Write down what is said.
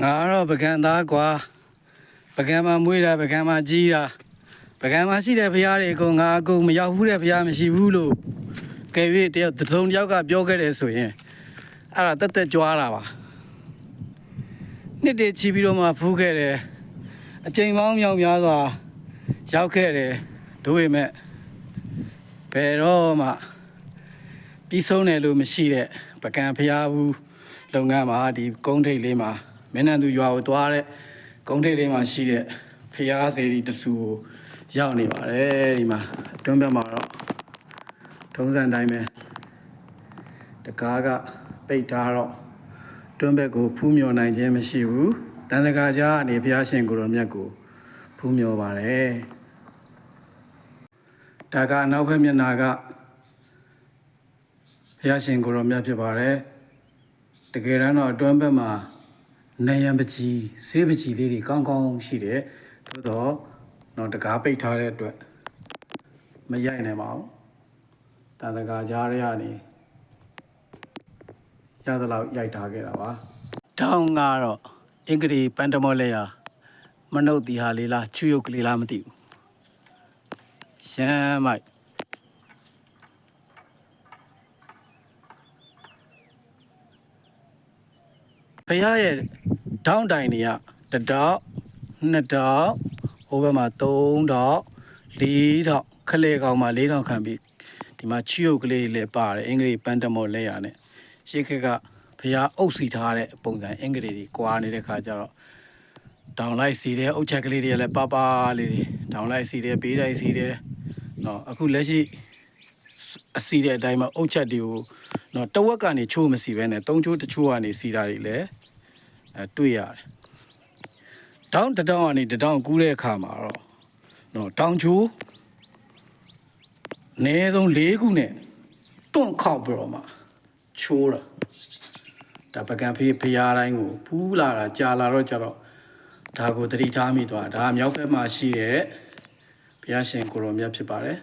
ငါတော့ပကံသားကွာပကံမှာမွေးတာပကံမှာကြီးတာပကံမှာရှိတဲ့ဘုရားတွေအကုန်ငါအကုန်မရောက်ဘူးတဲ့ဘုရားမရှိဘူးလို့ကဲ၍တယောက်သုံးယောက်ကပြောခဲ့တယ်ဆိုရင်အဲ့ဒါတက်တက်ကြွားတာပါနှစ်တည်းချီပြီးတော့မှဖူးခဲ့တယ်အချိန်ပေါင်းမြောက်များစွာရောက်ခဲ့တယ်တို့ပေမဲ့ဘယ်တော့မှပြီးဆုံးတယ်လို့မရှိတဲ့ပကံဘုရားဘူးလုပ်ငန်းမှာဒီကုန်းထိပ်လေးမှာမင်းနန်းသူရွာကိုသွားတဲ့ကုန်းထိပ်လေးမှာရှိတဲ့ဖျားစေတီတဆူကိုရောက်နေပါတယ်ဒီမှာအတွင်းဘက်မှာတော့ထုံးစံတိုင်းပဲတကားကပိတ်ထားတော့အတွင်းဘက်ကိုဖူးမြော်နိုင်ခြင်းမရှိဘူးတန်စကားကြားကနေဖျားရှင်ကိုရောမြတ်ကိုဖူးမြော်ပါတယ်ဒါကအနောက်ဘက်မျက်နှာကဖျားရှင်ကိုရောမြတ်ဖြစ်ပါတယ်တကယ်တမ်းတော့အတွင်းဘက်မှာနေရံပကြီးဆေးပကြီးလေးတွေကောင်းကောင်းရှိတယ်သို့တော့တော့တကားပိတ်ထားတဲ့အတွက်မရိုက်နိုင်ပါဘူးတန်တကာကြားရကနေရသလောက်ရိုက်ထားခဲ့တာပါတောင်းကတော့အင်္ဂလိပ်ပန်တမောလဲရမနှုတ်တီဟာလေးလားချွေရုပ်ကလေးလားမသိဘူးရှမ်းမိုက်ဘုရားရဲ့ထောင်းတိုင်တွေကတစ်တောက်နှစ်တောက်ဟိုဘက်မှာ3တောက်4တောက်ခလဲကောင်မှာ4တောက်ခံပြီးဒီမှာချီရုပ်ကလေးလည်းပါတယ်အင်္ဂလိပ်ပန်းတမော်လက်ရနဲ့ရှေ့ခက်ကဘုရားအုပ်စီထားတဲ့ပုံစံအင်္ဂလိပ်တွေကွာနေတဲ့ခါကျတော့တောင်လိုက်စီတဲ့အုတ်ချက်ကလေးတွေလည်းပါပါလေးတွေတောင်လိုက်စီတဲ့ဘေးတိုင်းစီတဲ့နော်အခုလက်ရှိအစီတဲ့အတိုင်းမှာအုတ်ချက်တွေကိုနော်တဝက်ကနေချိုးမစီပဲနဲ့3ချိုးတချိုးကနေစီတာတွေလည်းတွေ့ရတယ်တောင်းတတောင်းကနေတတောင်းကူးတဲ့အခါမှာတော့နော်တောင်ချိုးအနည်းဆုံး4ခုနဲ့တွန့်ခောက်ပြီးတော့မှချိုးတာဒါပကံဖေးဖျားတိုင်းကိုဖူးလာတာကြာလာတော့ကြတော့ဒါကိုသတိထားမိသွားဒါမြောက်ဘက်မှာရှိတဲ့ဘုရားရှင်ကိုရောမြတ်ဖြစ်ပါတယ်